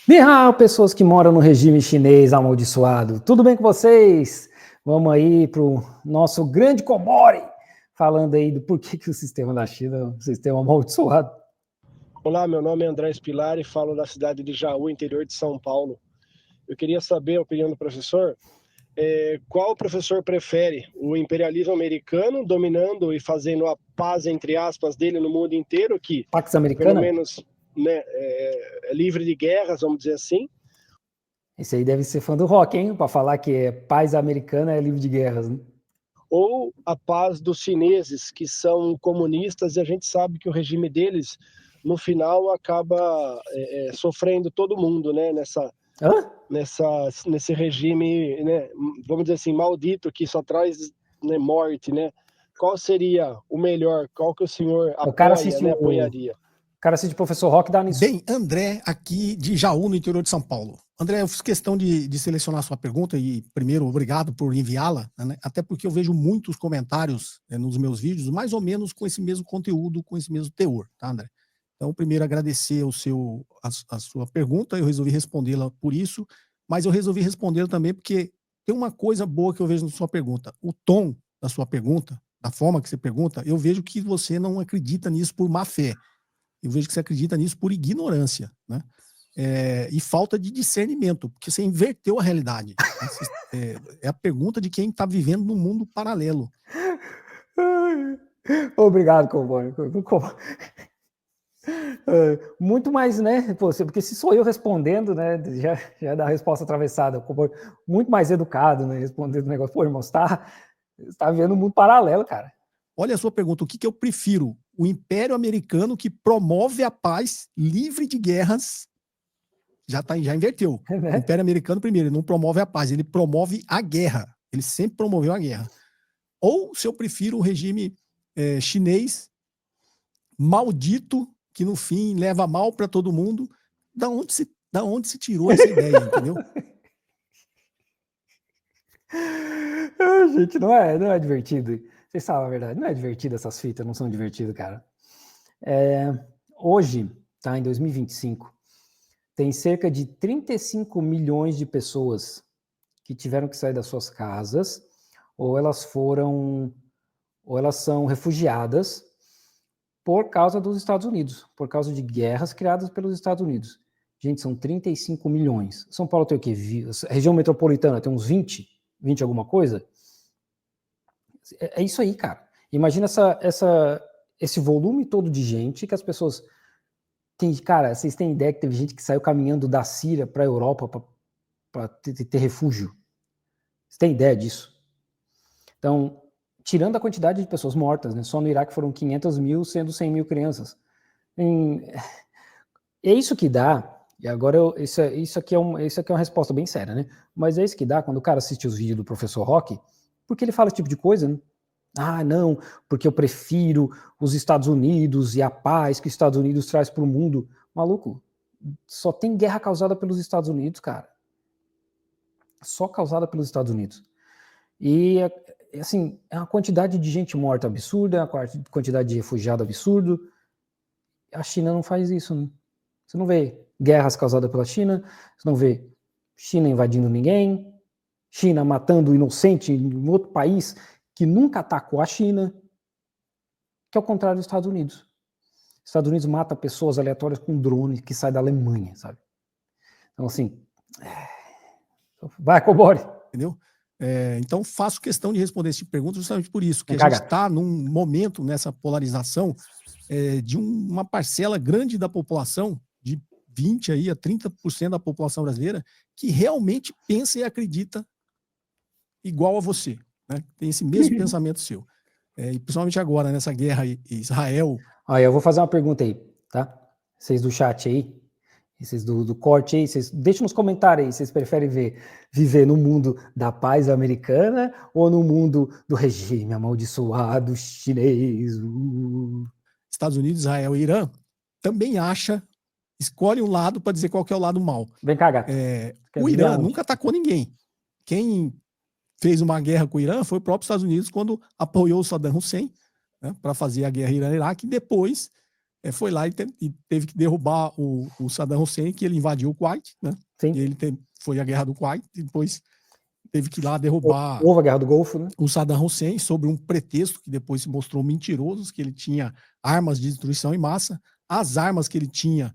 Ni hao, pessoas que moram no regime chinês amaldiçoado. Tudo bem com vocês? Vamos aí para o nosso grande Komori, falando aí do porquê que o sistema da China é um sistema amaldiçoado. Olá, meu nome é André Spilar e falo da cidade de Jaú, interior de São Paulo. Eu queria saber a opinião do professor. Qual o professor prefere? O imperialismo americano dominando e fazendo a paz, entre aspas, dele no mundo inteiro, que Pax pelo Americana? menos é livre de guerras, vamos dizer assim? Esse aí deve ser fã do rock, hein? Para falar que é paz americana é livre de guerras, né? Ou a paz dos chineses, que são comunistas, e a gente sabe que o regime deles, no final, acaba sofrendo todo mundo, né? Nesse regime, né, vamos dizer assim, maldito, que só traz, né, morte, né? Qual seria o melhor? Qual que o senhor O cara apoia, assiste né, apoiaria? o cara assiste Professor Rock, dá nisso. Bem, André, aqui de Jaú, no interior de São Paulo. André, eu fiz questão de selecionar a sua pergunta e, primeiro, obrigado por enviá-la, né? Até porque eu vejo muitos comentários nos meus vídeos, mais ou menos com esse mesmo conteúdo, com esse mesmo teor, tá, André? Então, primeiro, agradecer a sua pergunta, eu resolvi respondê-la por isso, mas eu resolvi respondê-la também porque tem uma coisa boa que eu vejo na sua pergunta. O tom da sua pergunta, da forma que você pergunta, eu vejo que você não acredita nisso por má fé. Eu vejo que você acredita nisso por ignorância, né? E falta de discernimento, porque você inverteu a realidade. É a pergunta de quem está vivendo num mundo paralelo. Obrigado, Komori. Muito mais, né? Porque se sou eu respondendo, né? Já dá a resposta atravessada. Muito mais educado, né? Respondendo o negócio. Pô, irmão, você tá vendo um mundo paralelo, cara. Olha a sua pergunta: o que eu prefiro? O Império Americano, que promove a paz, livre de guerras. Já inverteu. O Império Americano, primeiro, ele não promove a paz, ele promove a guerra. Ele sempre promoveu a guerra. Ou se eu prefiro o regime chinês maldito, que no fim leva mal para todo mundo. Da onde se tirou essa ideia, entendeu? Gente, não é divertido. Vocês sabem a verdade, não é divertido essas fitas, não são divertidas, cara. Hoje, tá, em 2025, tem cerca de 35 milhões de pessoas que tiveram que sair das suas casas, ou elas são refugiadas por causa dos Estados Unidos, por causa de guerras criadas pelos Estados Unidos. Gente, são 35 milhões. São Paulo tem o quê? A região metropolitana tem uns 20 alguma coisa? É isso aí, cara. Imagina esse volume todo de gente que as pessoas... Cara, vocês têm ideia que teve gente que saiu caminhando da Síria para a Europa para ter refúgio? Você tem ideia disso? Então, tirando a quantidade de pessoas mortas, né? Só no Iraque foram 500 mil, sendo 100 mil crianças. É isso que dá, e agora isso aqui é uma resposta bem séria, né? Mas é isso que dá quando o cara assiste os vídeos do professor Rock, porque ele fala esse tipo de coisa, né? Ah, não, porque eu prefiro os Estados Unidos e a paz que os Estados Unidos traz para o mundo. Maluco, só tem guerra causada pelos Estados Unidos, cara. Só causada pelos Estados Unidos. E, assim, é uma quantidade de gente morta absurda, é uma quantidade de refugiado absurdo. A China não faz isso, né? Você não vê guerras causadas pela China, você não vê China invadindo ninguém, China matando inocente em outro país que nunca atacou a China, que é o contrário dos Estados Unidos. Os Estados Unidos mata pessoas aleatórias com drone que sai da Alemanha, sabe? Então, assim, vai, Komori. Entendeu? Então, faço questão de responder essa pergunta justamente por isso, que a gente está num momento, nessa polarização, de uma parcela grande da população, de 20% aí a 30% da população brasileira, que realmente pensa e acredita igual a você, né? Tem esse mesmo pensamento seu. E principalmente agora, nessa guerra Israel... Aí, eu vou fazer uma pergunta aí, tá? Vocês do chat aí, vocês do corte aí, vocês deixem nos comentários aí, vocês preferem viver no mundo da paz americana ou no mundo do regime amaldiçoado chinês? Estados Unidos, Israel e Irã também escolhe um lado para dizer qual que é o lado mal. Vem cá, gato. O Irã nunca atacou ninguém. Quem fez uma guerra com o Irã foi o próprio Estados Unidos quando apoiou o Saddam Hussein, né, para fazer a guerra Irã-Iraque, e depois foi lá e teve que derrubar o Saddam Hussein, que ele invadiu o Kuwait, né? Sim. E ele foi à Guerra do Kuwait, e depois teve que ir lá derrubar Houve a Guerra do Golfo, né? o Saddam Hussein, sob um pretexto que depois se mostrou mentiroso, que ele tinha armas de destruição em massa. As armas que ele tinha,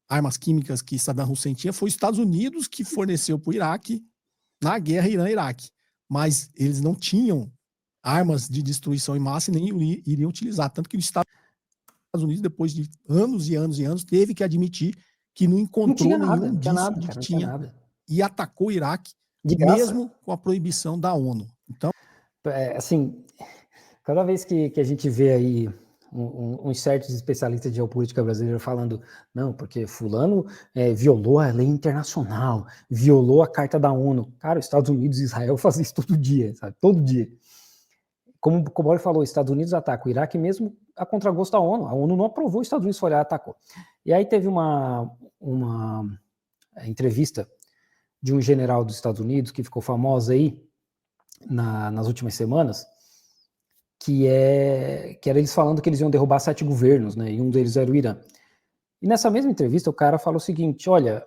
armas químicas que Saddam Hussein tinha, foi os Estados Unidos que forneceu para o Iraque na guerra Irã-Iraque. Mas eles não tinham armas de destruição em massa e nem iriam utilizar. Tanto que os Estados Unidos, depois de anos e anos e anos, teve que admitir que não encontrou nenhum indício de que tinha e atacou o Iraque, mesmo com a proibição da ONU. Então, assim, cada vez que a gente vê aí uns certos especialistas de geopolítica brasileira falando, não, porque fulano violou a lei internacional, violou a carta da ONU. Cara, os Estados Unidos e Israel fazem isso todo dia, sabe? Todo dia. Como o Boris falou, os Estados Unidos atacam o Iraque mesmo a contragosto da ONU. A ONU não aprovou, os Estados Unidos foi lá e atacou. E aí teve uma entrevista de um general dos Estados Unidos que ficou famosa aí nas últimas semanas, que era eles falando que eles iam derrubar 7 governos, né? E um deles era o Irã. E nessa mesma entrevista o cara falou o seguinte, olha,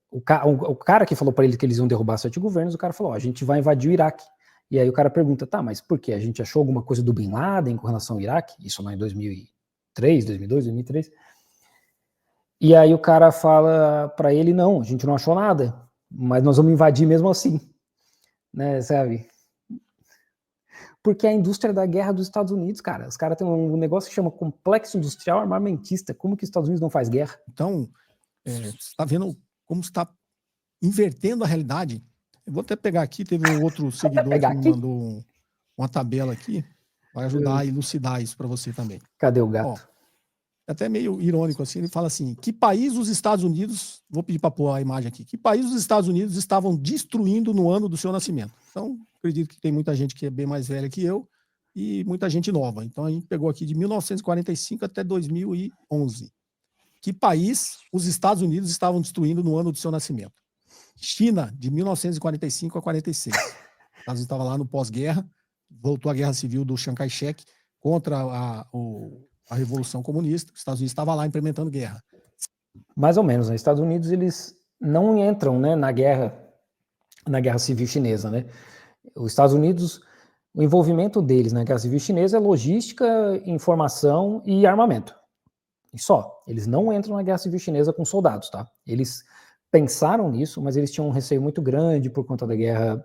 o cara que falou para ele que eles iam derrubar 7 governos, o cara falou, a gente vai invadir o Iraque. E aí o cara pergunta, tá, mas por quê? A gente achou alguma coisa do Bin Laden com relação ao Iraque? Isso lá em 2003, 2002, 2003. E aí o cara fala para ele, não, a gente não achou nada, mas nós vamos invadir mesmo assim, né, sabe? Porque é a indústria da guerra dos Estados Unidos, cara. Os caras têm um negócio que chama complexo industrial armamentista. Como que os Estados Unidos não faz guerra? Então, você está vendo como está invertendo a realidade. Eu vou até pegar aqui, teve um outro seguidor que me mandou uma tabela aqui, vai ajudar a elucidar isso para você também. Cadê o gato? Ó, é até meio irônico assim, ele fala assim, que país os Estados Unidos, vou pedir para pôr a imagem aqui, que país os Estados Unidos estavam destruindo no ano do seu nascimento? Então, acredito que tem muita gente que é bem mais velha que eu e muita gente nova. Então, a gente pegou aqui de 1945 até 2011. Que país os Estados Unidos estavam destruindo no ano do seu nascimento? China, de 1945 a 46. Os Estados Unidos estava lá no pós-guerra, voltou a guerra civil do Chiang Kai-shek contra a Revolução Comunista. Os Estados Unidos estava lá implementando guerra. Mais ou menos, né? Os Estados Unidos, eles não entram, né, na guerra civil chinesa, né? Os Estados Unidos, o envolvimento deles na guerra civil chinesa é logística, informação e armamento. E só. Eles não entram na guerra civil chinesa com soldados, tá? Eles pensaram nisso, mas eles tinham um receio muito grande por conta da guerra,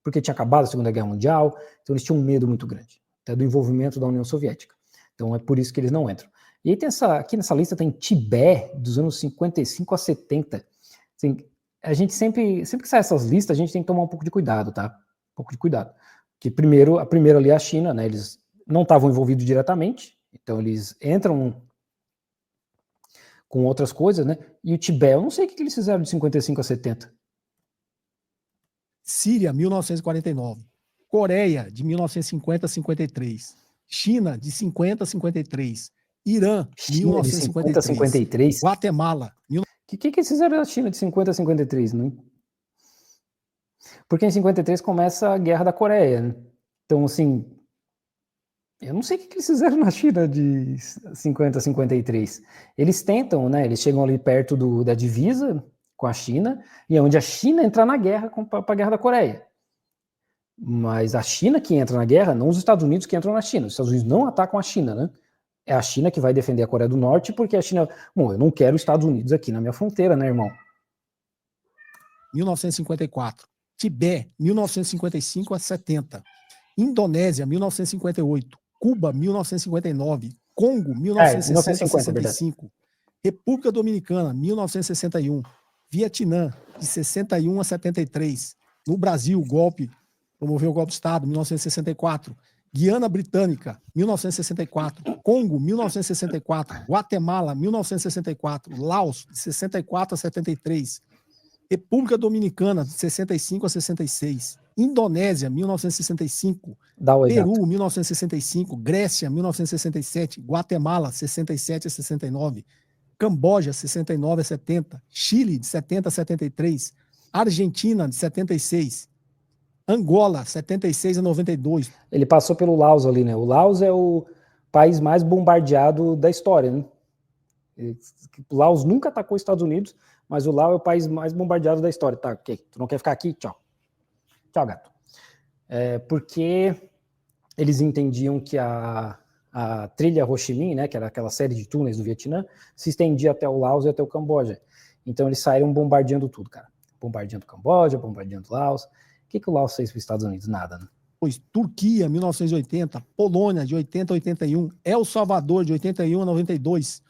porque tinha acabado a Segunda Guerra Mundial, então eles tinham um medo muito grande, até do envolvimento da União Soviética. Então é por isso que eles não entram. E aí aqui nessa lista tem Tibete, dos anos 55 a 70. Assim, a gente sempre que sai essas listas, a gente tem que tomar um pouco de cuidado, tá? Um pouco de cuidado. Porque a primeira ali é a China, né? Eles não estavam envolvidos diretamente, então eles entram com outras coisas, né? E o Tibete, eu não sei o que eles fizeram de 55 a 70. Síria, 1949. Coreia, de 1950 a 53. China, de 50 a 53. Irã, China 1953. de 50 a 53. Guatemala. O que eles fizeram da China de 50 a 53? Né? Porque em 53 começa a Guerra da Coreia. Né? Então, assim, eu não sei o que eles fizeram na China de 50 a 53. Eles tentam, né? Eles chegam ali perto da divisa com a China, e é onde a China entra na guerra para a Guerra da Coreia. Mas a China que entra na guerra, não os Estados Unidos que entram na China. Os Estados Unidos não atacam a China, né? É a China que vai defender a Coreia do Norte, porque a China... Bom, eu não quero os Estados Unidos aqui na minha fronteira, né, irmão? 1954. Tibete, 1955 a 70. Indonésia, 1958. Cuba, 1959. Congo, 1960 a 65. República Dominicana, 1961. Vietnã, de 61 a 73. No Brasil, promoveu o golpe de Estado, 1964. Guiana Britânica, 1964. Congo, 1964. Guatemala, 1964. Laos, de 64 a 73. República Dominicana, de 65 a 66. Indonésia, 1965. Peru, 1965. Grécia, 1967. Guatemala, 67 a 69. Camboja, 69 a 70. Chile, de 70 a 73. Argentina, de 76. Angola, 76 a 92. Ele passou pelo Laos ali, né? O Laos é o país mais bombardeado da história, né? Laos nunca atacou os Estados Unidos, mas o Laos é o país mais bombardeado da história. Tá, ok, tu não quer ficar aqui? Tchau. Tchau, gato. Porque eles entendiam que a trilha Ho Chi Minh, né, que era aquela série de túneis do Vietnã, se estendia até o Laos e até o Camboja. Então eles saíram bombardeando tudo, cara. Bombardeando o Camboja, bombardeando o Laos. O que o Laos fez para os Estados Unidos? Nada, né? Pois Turquia, 1980, Polônia, de 80 a 81, El Salvador, de 81 a 92,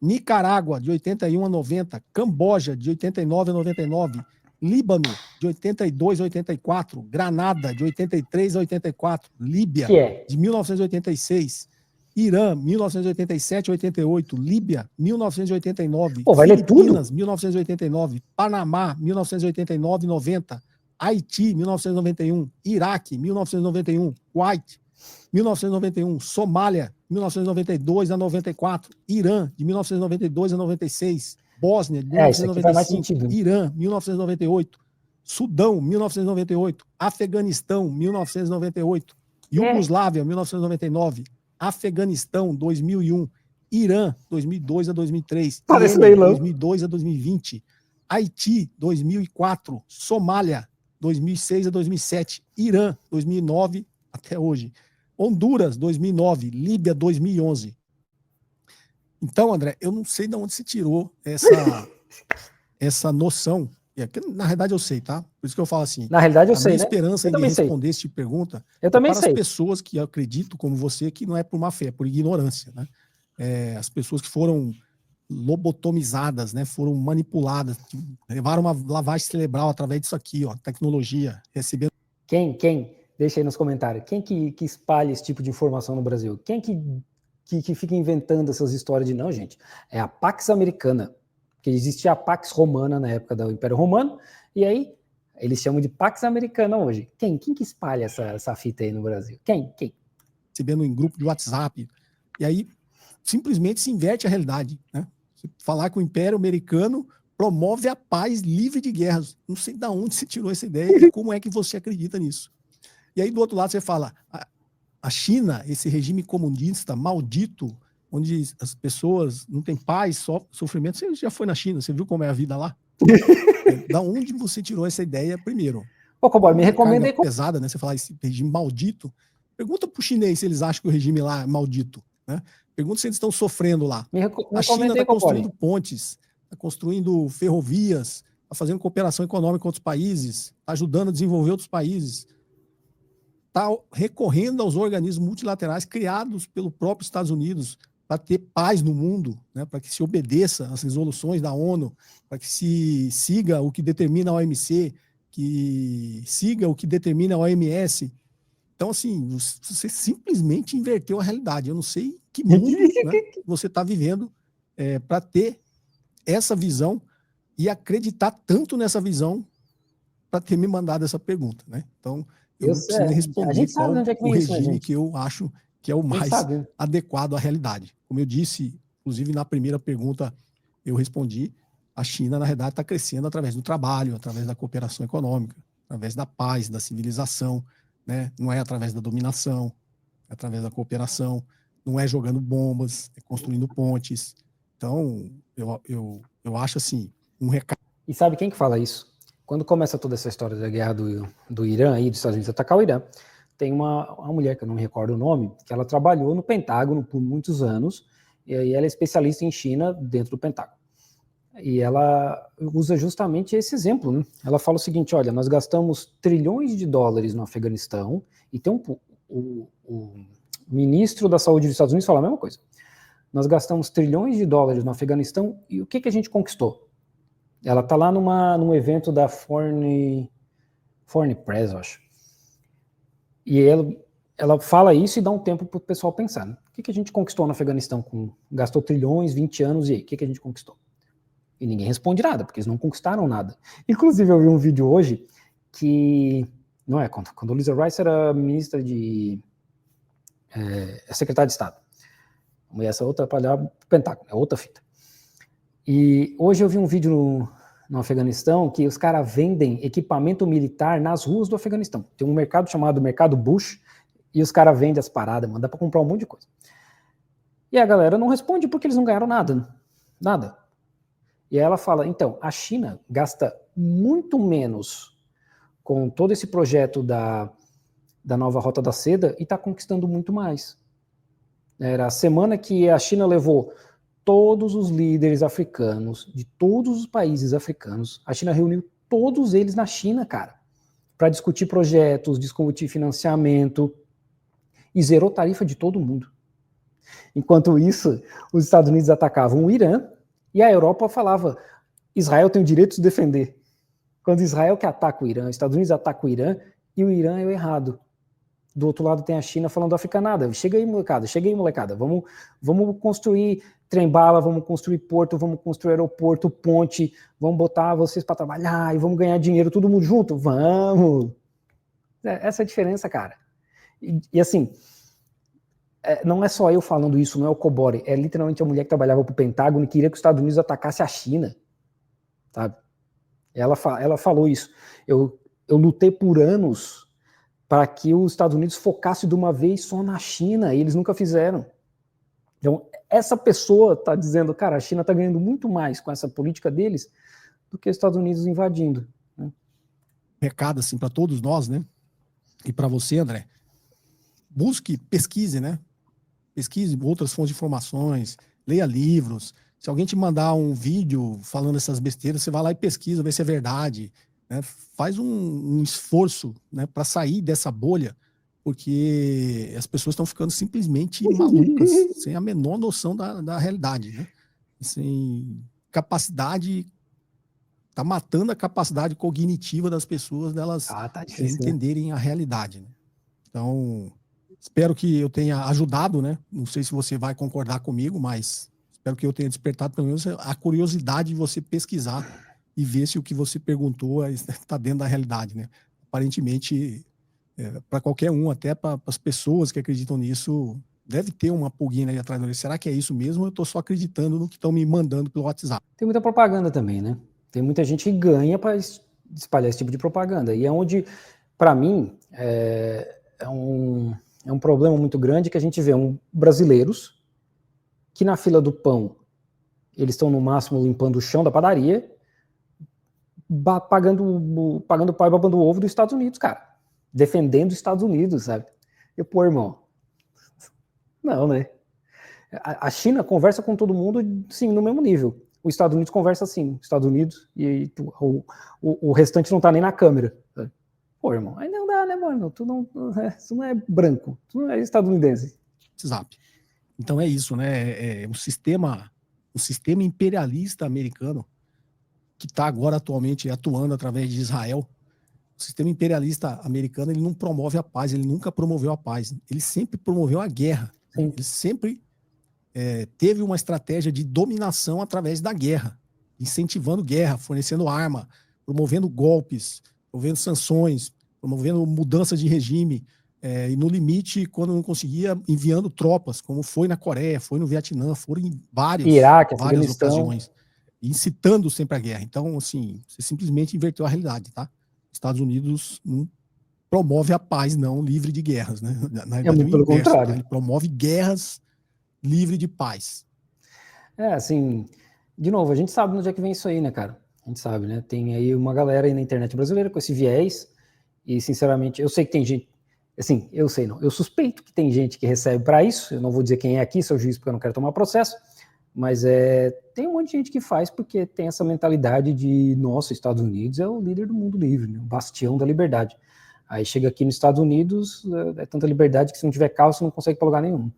Nicarágua, de 81 a 90, Camboja, de 89 a 99, Líbano, de 82 a 84, Granada, de 83 a 84, Líbia, de 1986, Irã, 1987 a 88, Líbia, 1989, Pô, vai ler tudo? Filipinas, 1989, Panamá, 1989 e 90, Haiti, 1991, Iraque, 1991, Kuwait, 1991, Somália, 1992 a 94, Irã, de 1992 a 96, Bósnia, de 1995, Irã, 1998, Sudão, 1998, Afeganistão, 1998, Iugoslávia, 1999, Afeganistão, 2001, Irã, 2002 a 2003, Iêmen, 2002 a 2020, Haiti, 2004, Somália, 2006 a 2007, Irã, 2009 até hoje, Honduras, 2009, Líbia, 2011. Então, André, eu não sei de onde se tirou essa noção. E aqui, na realidade eu sei, tá? Por isso que eu falo assim. Na realidade eu sei, né? A minha esperança em responder esse tipo de pergunta eu também para sei. As pessoas que acreditam, como você, que não é por má fé, é por ignorância, né? As pessoas que foram lobotomizadas, né? Foram manipuladas, levaram uma lavagem cerebral através disso aqui, ó, tecnologia, recebendo... Quem? Deixa aí nos comentários. Quem que espalha esse tipo de informação no Brasil? Quem que fica inventando essas histórias de não, gente? É a Pax Americana, que existia a Pax Romana na época do Império Romano, e aí eles chamam de Pax Americana hoje. Quem que espalha essa fita aí no Brasil? Quem? Recebendo em grupo de WhatsApp. E aí simplesmente se inverte a realidade, né? Você falar que o Império Americano promove a paz livre de guerras. Não sei de onde você tirou essa ideia e como é que você acredita nisso. E aí do outro lado você fala, a China, esse regime comunista maldito, onde as pessoas não têm paz, só sofrimento. Você já foi na China, você viu como é a vida lá? Da onde você tirou essa ideia primeiro? Ô, Cowboy, me recomenda aí. Pesada, né? Você falar esse regime maldito. Pergunta pro chinês se eles acham que o regime lá é maldito, né? Pergunta se eles estão sofrendo lá. A China está construindo pontes, está construindo ferrovias, está fazendo cooperação econômica com outros países, está ajudando a desenvolver outros países, está recorrendo aos organismos multilaterais criados pelo próprio Estados Unidos para ter paz no mundo, né, para que se obedeça às resoluções da ONU, para que se siga o que determina a OMC, que siga o que determina a OMS. Então, assim, você simplesmente inverteu a realidade. Eu não sei que mundo, né, você está vivendo para ter essa visão e acreditar tanto nessa visão para ter me mandado essa pergunta, né? Então, eu não preciso nem responder qual o regime que eu acho que é o mais adequado à realidade. Como eu disse, inclusive na primeira pergunta eu respondi, a China, na realidade, está crescendo através do trabalho, através da cooperação econômica, através da paz, da civilização, né? Não é através da dominação, é através da cooperação, não é jogando bombas, é construindo pontes. Então, eu acho assim, um recado. E sabe quem que fala isso? Quando começa toda essa história da guerra do Irã, aí, dos Estados Unidos atacar o Irã, tem uma mulher, que eu não me recordo o nome, que ela trabalhou no Pentágono por muitos anos, e aí ela é especialista em China dentro do Pentágono. E ela usa justamente esse exemplo, né? Ela fala o seguinte, olha, nós gastamos trilhões de dólares no Afeganistão, e tem o ministro da saúde dos Estados Unidos fala a mesma coisa. Nós gastamos trilhões de dólares no Afeganistão, e o que a gente conquistou? Ela está lá num evento da Foreign Press, eu acho. E ela fala isso e dá um tempo para o pessoal pensar, né? O que a gente conquistou no Afeganistão? Gastou trilhões, 20 anos, e aí? O que a gente conquistou? E ninguém responde nada, porque eles não conquistaram nada. Inclusive, eu vi um vídeo hoje que... Não é, quando a Condoleezza Rice era ministra secretária de Estado. E essa outra para o Pentágono, é outra fita. E hoje eu vi um vídeo no Afeganistão que os caras vendem equipamento militar nas ruas do Afeganistão. Tem um mercado chamado Mercado Bush, e os caras vendem as paradas, mano, dá para comprar um monte de coisa. E a galera não responde porque eles não ganharam nada, né? Nada. E aí ela fala, então, a China gasta muito menos com todo esse projeto da nova Rota da Seda e está conquistando muito mais. Era a semana que a China levou todos os líderes africanos, de todos os países africanos, a China reuniu todos eles na China, cara, para discutir projetos, discutir financiamento, e zerou tarifa de todo mundo. Enquanto isso, os Estados Unidos atacavam o Irã, e a Europa falava, Israel tem o direito de se defender. Quando Israel que ataca o Irã, os Estados Unidos atacam o Irã, e o Irã é o errado. Do outro lado tem a China falando africanada, chega aí molecada, vamos construir trem-bala, vamos construir porto, vamos construir aeroporto, ponte, vamos botar vocês para trabalhar e vamos ganhar dinheiro todo mundo junto, vamos. Essa é a diferença, cara. E assim, não é só eu falando isso, não é o Cobori, é literalmente a mulher que trabalhava para o Pentágono e queria que os Estados Unidos atacasse a China, sabe? Ela falou isso. Eu lutei por anos para que os Estados Unidos focasse de uma vez só na China, e eles nunca fizeram. Então, essa pessoa está dizendo, cara, a China está ganhando muito mais com essa política deles do que os Estados Unidos invadindo. Né? Recado, assim, para todos nós, né? E para você, André, busque, pesquise, né? Pesquise outras fontes de informações, leia livros. Se alguém te mandar um vídeo falando essas besteiras, você vai lá e pesquisa, vê se é verdade. Né? Faz um esforço, né, para sair dessa bolha, porque as pessoas estão ficando simplesmente malucas, sem a menor noção da realidade. Né? Sem capacidade, está matando a capacidade cognitiva das pessoas delas tá difícil, entenderem, né, a realidade. Né? Então, espero que eu tenha ajudado, né? Não sei se você vai concordar comigo, mas espero que eu tenha despertado pelo menos a curiosidade de você pesquisar e ver se o que você perguntou está dentro da realidade, né? Aparentemente, para qualquer um, até para as pessoas que acreditam nisso, deve ter uma pulguinha aí atrás dele. Será que é isso mesmo? Ou eu estou só acreditando no que estão me mandando pelo WhatsApp? Tem muita propaganda também, né? Tem muita gente que ganha para espalhar esse tipo de propaganda. E é onde, para mim, é um problema muito grande que a gente vê brasileiros que na fila do pão eles estão no máximo limpando o chão da padaria, pagando pau e babando o ovo dos Estados Unidos, cara. Defendendo os Estados Unidos, sabe? E, pô, irmão, não, né? A China conversa com todo mundo, sim, no mesmo nível. Os Estados Unidos conversa assim, Estados Unidos, e o restante não tá nem na câmera. Sabe? Pô, irmão, aí não dá, né, mano? Tu não é branco, tu não é estadunidense. WhatsApp. Então é isso, né? O sistema imperialista americano que está agora atualmente atuando através de Israel. O sistema imperialista americano, ele não promove a paz, ele nunca promoveu a paz, ele sempre promoveu a guerra. Né? Ele sempre teve uma estratégia de dominação através da guerra, incentivando guerra, fornecendo arma, promovendo golpes, promovendo sanções, promovendo mudança de regime, e no limite, quando não conseguia, enviando tropas, como foi na Coreia, foi no Vietnã, foram em Iraque, várias ocasiões, incitando sempre a guerra. Então, assim, você simplesmente inverteu a realidade, tá? Estados Unidos não promove a paz, não, livre de guerras, né? Na verdade, pelo contrário. Tá? Ele promove guerras livre de paz. Assim, de novo, a gente sabe onde é que vem isso aí, né, cara? A gente sabe, né? Tem aí uma galera aí na internet brasileira com esse viés, e sinceramente, eu sei que tem gente, assim, eu sei não, eu suspeito que tem gente que recebe para isso, eu não vou dizer quem é aqui, seu juiz, porque eu não quero tomar processo, mas tem um monte de gente que faz porque tem essa mentalidade de, nossa, Estados Unidos é o líder do mundo livre, né? O bastião da liberdade. Aí chega aqui nos Estados Unidos, é tanta liberdade que se não tiver carro, você não consegue ir para lugar nenhum.